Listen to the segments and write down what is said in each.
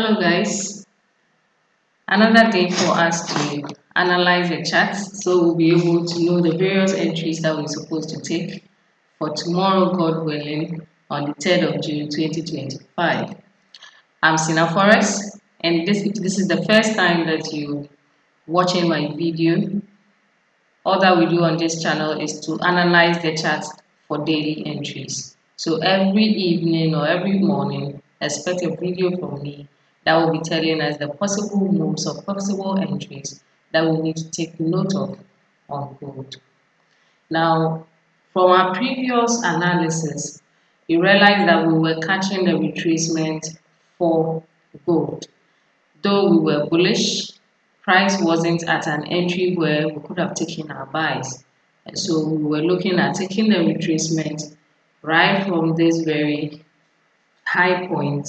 Hello guys, another day for us to analyze the charts so we'll be able to know the various entries that we're supposed to take for tomorrow, God willing, on the 3rd of June 2025. I'm Sina Forrest, and this is the first time that you're watching my video. All that we do on this channel is to analyze the charts for daily entries. So every evening or every morning, expect a video from me that will be telling us the possible moves or possible entries that we need to take note of on gold. Now, from our previous analysis, we realized that we were catching the retracement for gold. Though we were bullish, price wasn't at an entry where we could have taken our buys. And so we were looking at taking the retracement right from this very high point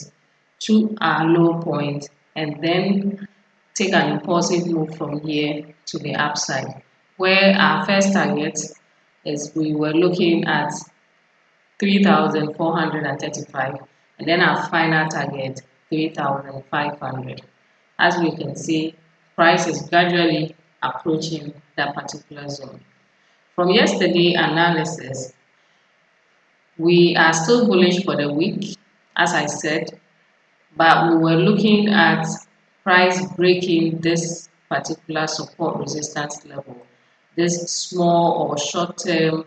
to our low point and then take an impulsive move from here to the upside. Where our first target is we were looking at 3,435 and then our final target 3,500. As we can see, price is gradually approaching that particular zone. From yesterday analysis, we are still bullish for the week, as I said, but we were looking at price breaking this particular support resistance level, this small or short term,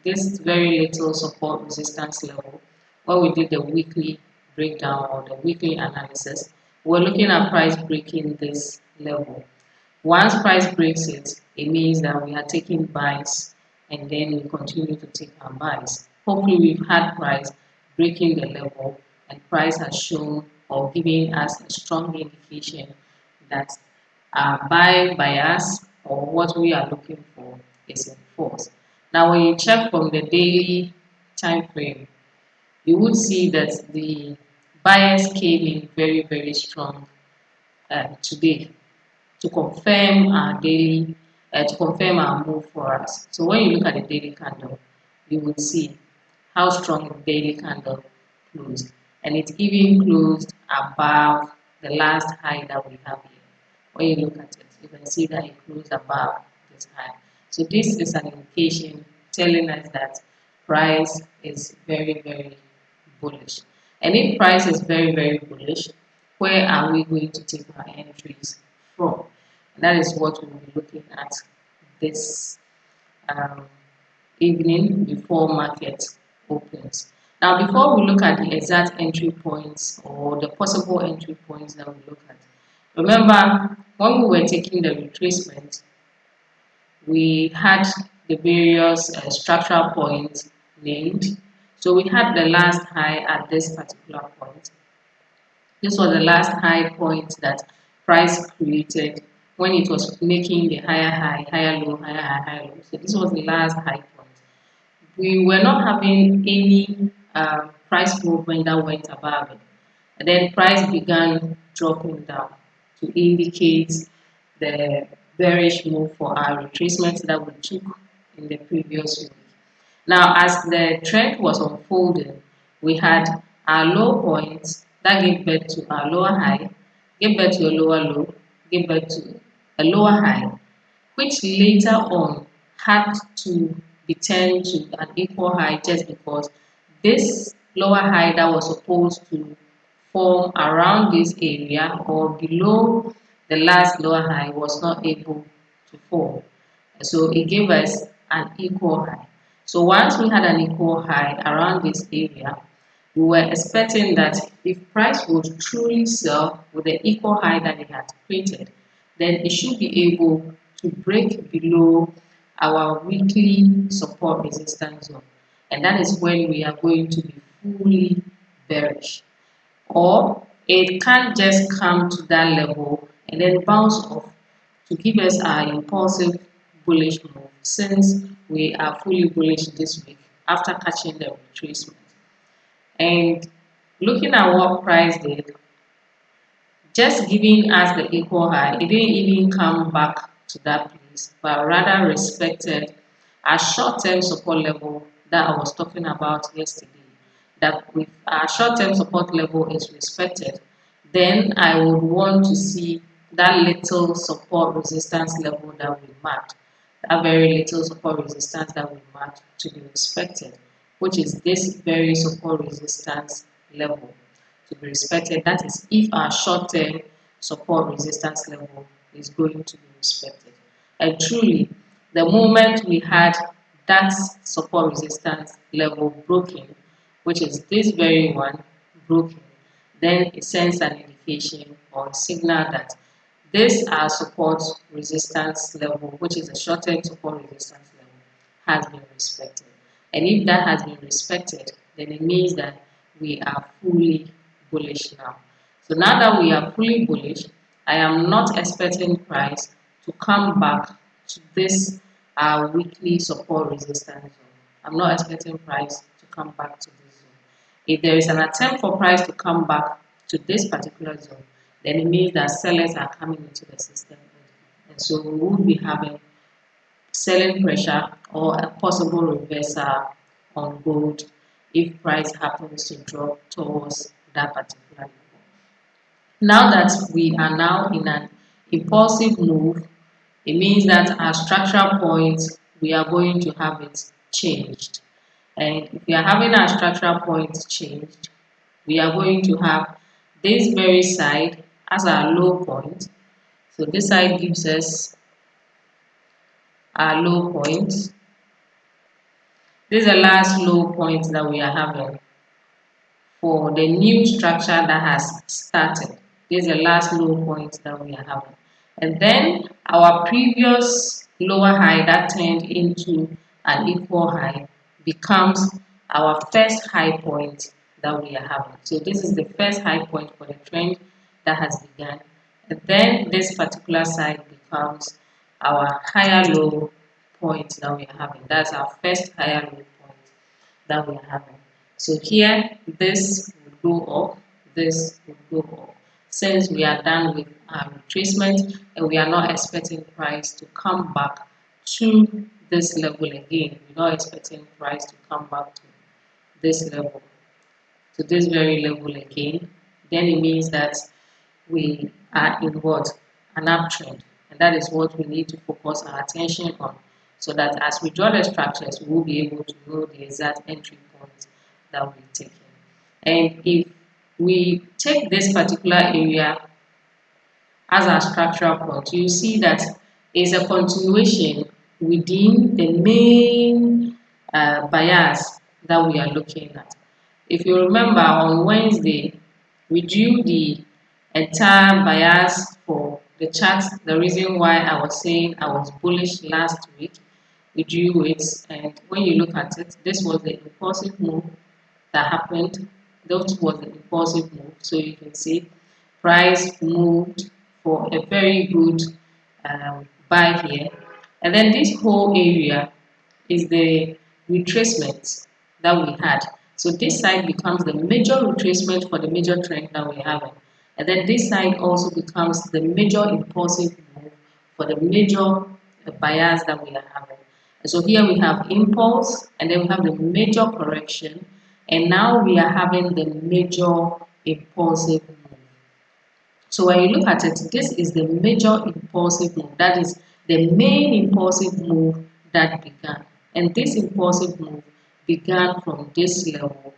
this very little support resistance level. When we did the weekly breakdown or the weekly analysis, we're looking at price breaking this level. Once price breaks it, it means that we are taking buys and then we continue to take our buys. Hopefully we've had price breaking the level and price has shown or giving us a strong indication that our buy bias or what we are looking for is in force. Now when you check from the daily time frame, you would see that the bias came in very strong today to confirm our daily, to confirm our move for us. So when you look at the daily candle, you will see how strong the daily candle closed. And it even closed above the last high that we have here. When you look at it, you can see that it closed above this high. So this is an indication telling us that price is very bullish. And if price is very bullish, where are we going to take our entries from? And that is what we will be looking at this um, evening before market opens. Now, before we look at the exact entry points or the possible entry points that we look at, remember when we were taking the retracement, we had the various structural points named. So we had the last high at this particular point. This was the last high point that price created when it was making the higher high, higher low, higher high, higher low. So this was the last high point. We were not having any price movement that went above it. And then price began dropping down to indicate the bearish move for our retracement that we took in the previous week. Now, as the trend was unfolding, we had our low points that gave birth to our lower high, gave birth to a lower low, gave birth to a lower high, which later on had to be turned to an equal high just because this lower high that was supposed to form around this area or below the last lower high was not able to form. So it gave us an equal high. So once we had an equal high around this area, we were expecting that if price would truly sell with the equal high that it had created, then it should be able to break below our weekly support resistance zone. And that is when we are going to be fully bearish. Or it can't just come to that level and then bounce off to give us our impulsive bullish move since we are fully bullish this week after catching the retracement. And looking at what price did, just giving us the equal high, it didn't even come back to that place, but rather respected our short-term support level that I was talking about yesterday. That if our short-term support level is respected, then I would want to see that little support resistance level that we marked, that very little support resistance that we marked to be respected, which is this very support resistance level to be respected. That is if our short-term support resistance level is going to be respected. And truly, the moment we had that support resistance level broken, which is this very one broken, then it sends an indication or a signal that this our support resistance level, which is a short-term support resistance level, has been respected. And if that has been respected, then it means that we are fully bullish now. So now that we are fully bullish, I am not expecting price to come back to this weekly support resistance zone. I'm not expecting price to come back to this zone. If there is an attempt for price to come back to this particular zone, then it means that sellers are coming into the system. And so we will be having selling pressure or a possible reversal on gold if price happens to drop towards that particular level. Now that we are now in an impulsive move, it means that our structural point, we are going to have it changed. And if we are having our structural point changed, we are going to have this very side as our low point. So this side gives us our low point. This is the last low point that we are having for the new structure that has started. This is the last low point that we are having. And then our previous lower high that turned into an equal high becomes our first high point that we are having. So this is the first high point for the trend that has begun. And then this particular side becomes our higher low point that we are having. That's our first higher low point that we are having. So here, this would go up, this would go up. Since we are done with our retracement and we are not expecting price to come back to this level again, we're not expecting price to come back to this level, to this very level again, then it means that we are in what? An uptrend. And that is what we need to focus our attention on, so that as we draw the structures, we will be able to know the exact entry point that we're taking. And if we take this particular area as our structural point, you see that it's a continuation within the main bias that we are looking at. If you remember, on Wednesday, we drew the entire bias for the chart. The reason why I was saying I was bullish last week, we drew it, and when you look at it, this was the impulsive move that happened. That was the impulsive move. So you can see price moved for a very good buy here. And then this whole area is the retracement that we had. So this side becomes the major retracement for the major trend that we're having. And then this side also becomes the major impulsive move for the major bias that we are having. And so here we have impulse, and then we have the major correction, and now we are having the major impulsive move. So when you look at it, this is the major impulsive move. That is the main impulsive move that began. And this impulsive move began from this level,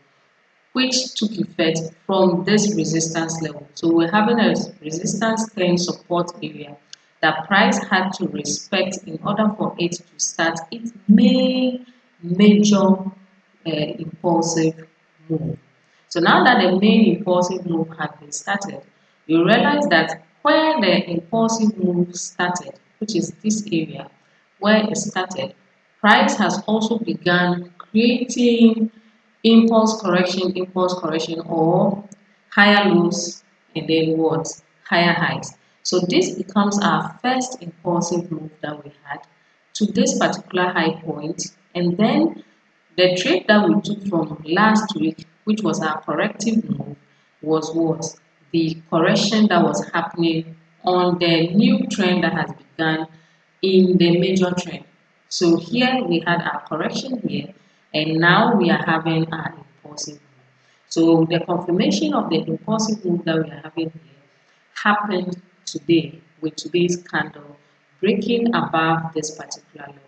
which took effect from this resistance level. So we're having a resistance clearing support area that price had to respect in order for it to start its main major impulsive move. So now that the main impulsive move had been started, you realize that where the impulsive move started, which is this area where it started, price has also begun creating impulse correction, or higher lows and then what? Higher highs. So this becomes our first impulsive move that we had to this particular high point, and then the trade that we took from last week, which was our corrective move, was what? The correction that was happening on the new trend that has begun in the major trend. So here we had our correction here, and now we are having our impulsive move. So the confirmation of the impulsive move that we are having here happened today with today's candle breaking above this particular level.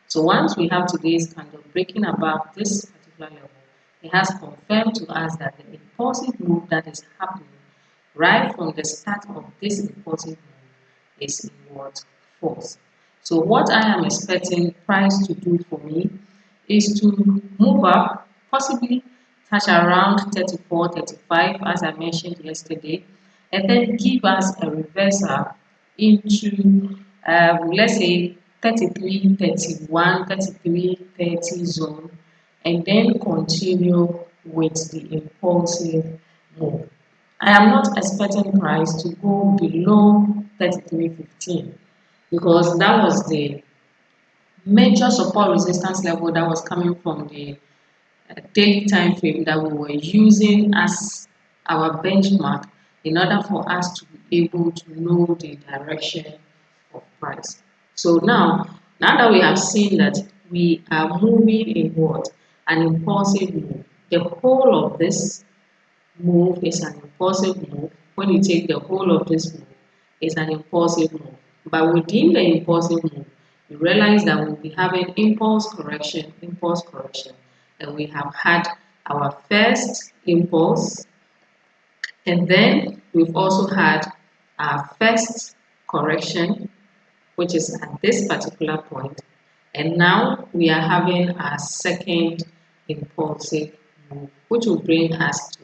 So once we have today's candle breaking above this particular level, it has confirmed to us that the impulsive move that is happening right from the start of this impulsive move is in what force. So what I am expecting price to do for me is to move up, possibly touch around 34, 35 as I mentioned yesterday, and then give us a reversal into let's say 33, 31, 33, 30 zone, and then continue with the impulsive move. I am not expecting price to go below 33.15 because that was the major support resistance level that was coming from the daily time frame that we were using as our benchmark in order for us to be able to know the direction of price. So now that we have seen that we are moving in what? An impulsive move. The whole of this move is an impulsive move. When you take the whole of this move, it's an impulsive move. But within the impulsive move, you realize that we'll be having impulse correction, and we have had our first impulse, and then we've also had our first correction, which is at this particular point, and now we are having our second impulsive move, which will bring us to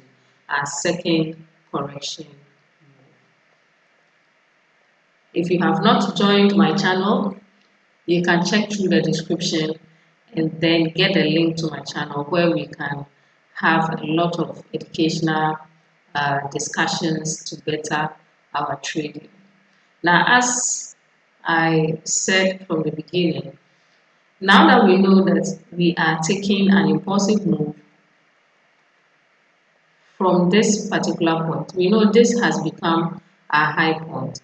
our second correction move. If you have not joined my channel, you can check through the description and then get a link to my channel where we can have a lot of educational discussions to better our trading. Now, as I said from the beginning, now that we know that we are taking an impulsive move from this particular point, we know this has become a high point.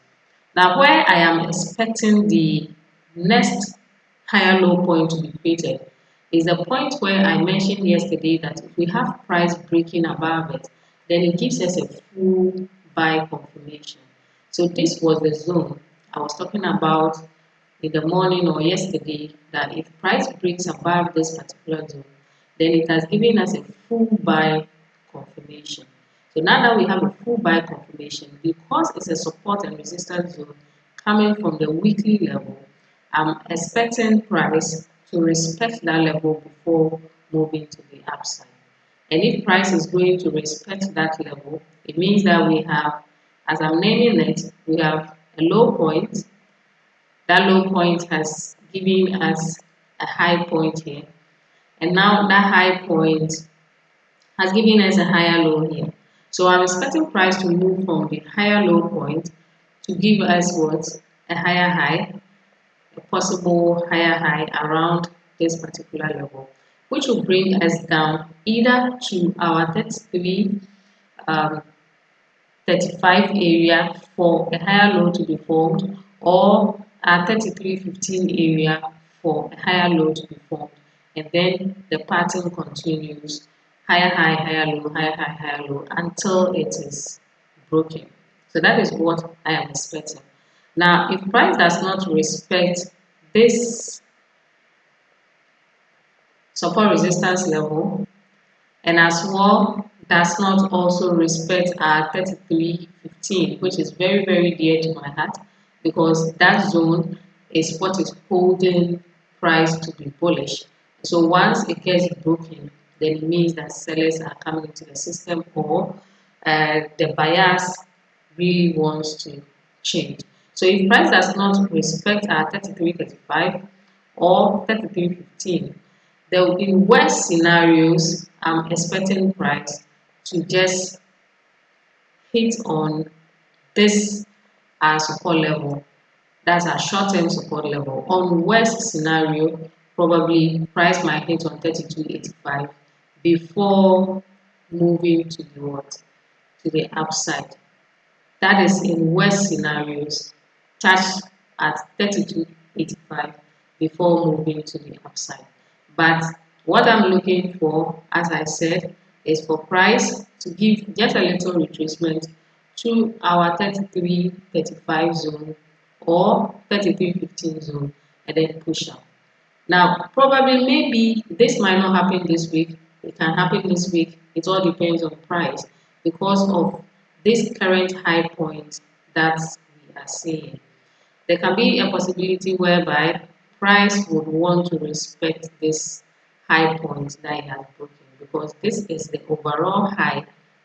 Now, where I am expecting the next higher low point to be created is the point where I mentioned yesterday that if we have price breaking above it, then it gives us a full buy confirmation. So this was the zone I was talking about in the morning or yesterday, that if price breaks above this particular zone, then it has given us a full buy confirmation. So now that we have a full buy confirmation, because it's a support and resistance zone coming from the weekly level, I'm expecting price to respect that level before moving to the upside. And if price is going to respect that level, it means that we have, as I'm naming it, we have a low point. That low point has given us a high point here. And now that high point has given us a higher low here. So I'm expecting price to move from the higher low point to give us what? A higher high, a possible higher high around this particular level, which will bring us down either to our 33, 35 area for a higher low to be formed, or our 33.15 area for a higher low to be formed. And then the pattern continues higher high, higher low, higher high, higher low until it is broken. So that is what I am expecting. Now, if price does not respect this support resistance level, and as well does not also respect our 33.15, which is very, very dear to my heart, because that zone is what is holding price to be bullish. So once it gets broken, then it means that sellers are coming into the system, or the buyers really wants to change. So if price does not respect our 33.35 or 33.15, there will be worse scenarios. I'm expecting price to just hit on this support level. That's our short-term support level. On worst scenario, probably price might hit on 32.85 before moving to the what? To the upside. That is in worst scenarios, touch at 32.85 before moving to the upside. But what I'm looking for, as I said, is for price to give just a little retracement to our 33.35 zone or 33.15 zone and then push up. Now, probably maybe this might not happen this week. It can happen this week. It all depends on price because of this current high point that we are seeing. There can be a possibility whereby price would want to respect this high point that it has broken because this is the overall high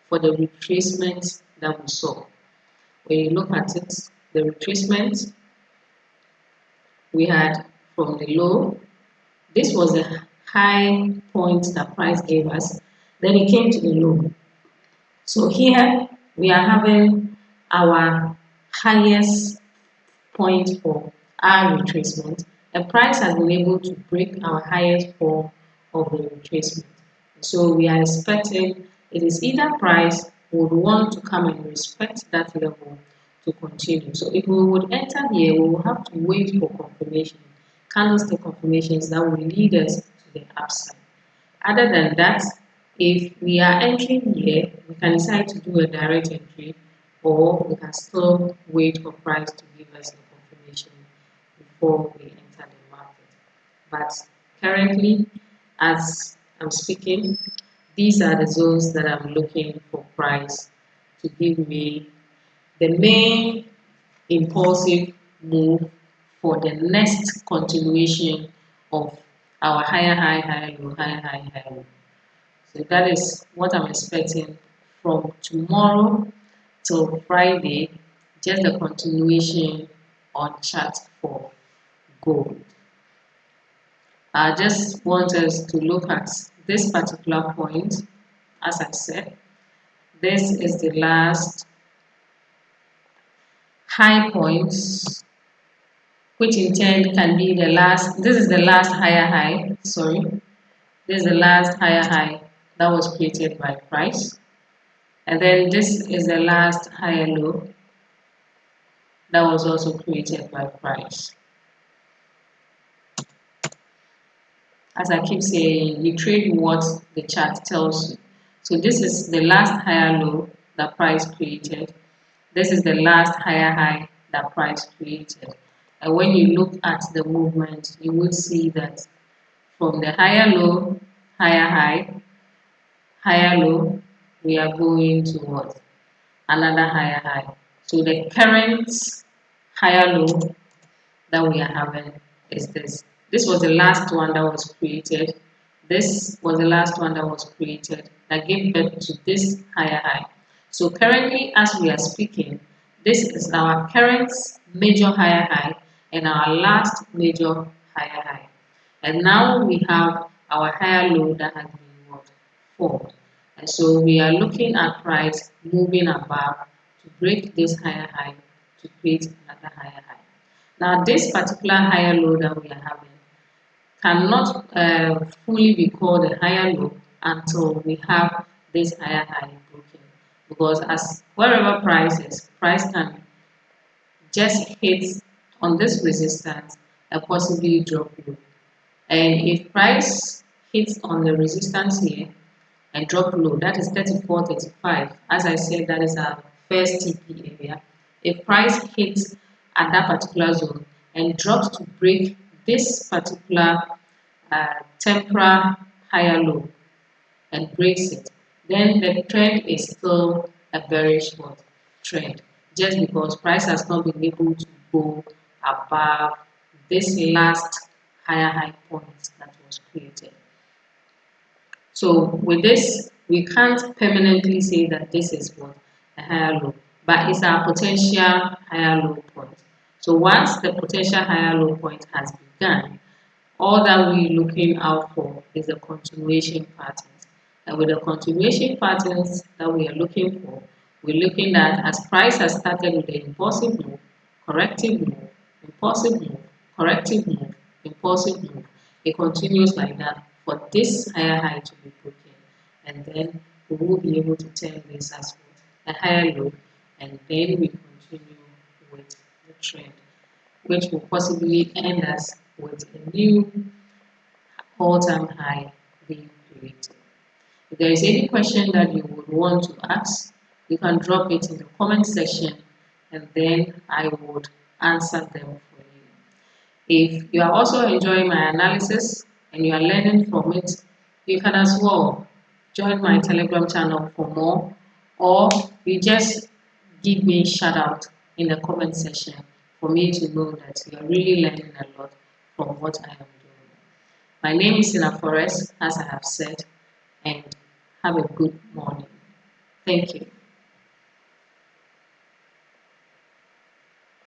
for the retracement that we saw. When you look at it, the retracement we had from the low, this was the high point that price gave us. Then it came to the low. So here we are having our highest point for our retracement. The price has been able to break our highest form of the retracement. So we are expecting it is either price would want to come and respect that level to continue. So if we would enter here, we will have to wait for confirmation, candlestick confirmations that will lead us to the upside. Other than that, if we are entering here, we can decide to do a direct entry or we can still wait for price to give us the confirmation before we enter the market. But currently, as I'm speaking, these are the zones that I'm looking for price to give me the main impulsive move for the next continuation of our higher high, higher low, higher high, higher low. So that is what I'm expecting from tomorrow till Friday, just the continuation on chart for gold. I just want us to look at this particular point. As I said, this is the last high point, which in turn can be the last, this is the last higher high, sorry. This is the last higher high that was created by price. And then this is the last higher low that was also created by price. As I keep saying, you trade what the chart tells you. So this is the last higher low that price created. This is the last higher high that price created. And when you look at the movement, you will see that from the higher low, higher high, higher low, we are going towards another higher high. So the current higher low that we are having is this. This was the last one that was created. This was the last one that was created that gave birth to this higher high. So currently, as we are speaking, this is our current major higher high and our last major higher high. And now we have our higher low that has been formed. And so we are looking at price moving above to break this higher high to create another higher high. Now this particular higher low that we are having cannot fully be called a higher low until we have this higher high broken. Because as wherever price is, price can just hit on this resistance and possibly drop low. And if price hits on the resistance here and drop low, that is 34.35. As I said, that is our first TP area. If price hits at that particular zone and drops to break this particular temporal higher low and breaks it, then the trend is still a bearish trend, just because price has not been able to go above this last higher high point that was created. So with this, we can't permanently say that this is what a higher low, but it's our potential higher low point. So once the potential higher low point has begun, all that we're looking out for is the continuation patterns. And with the continuation patterns that we are looking for, we're looking at as price has started with the impulsive move, corrective move, impulsive move, corrective move, impulsive move. It continues like that for this higher high to be broken. And then we will be able to turn this as a higher low, and then we continue with the trend, which will possibly end us with a new all-time high being created. If there is any question that you would want to ask, you can drop it in the comment section and then I would answer them for you. If you are also enjoying my analysis and you are learning from it, you can as well join my Telegram channel for more, or you just give me a shout out in the comment section for me to know that you are really learning a lot from what I am doing. My name is Sina Forest, as I have said, and have a good morning. Thank you.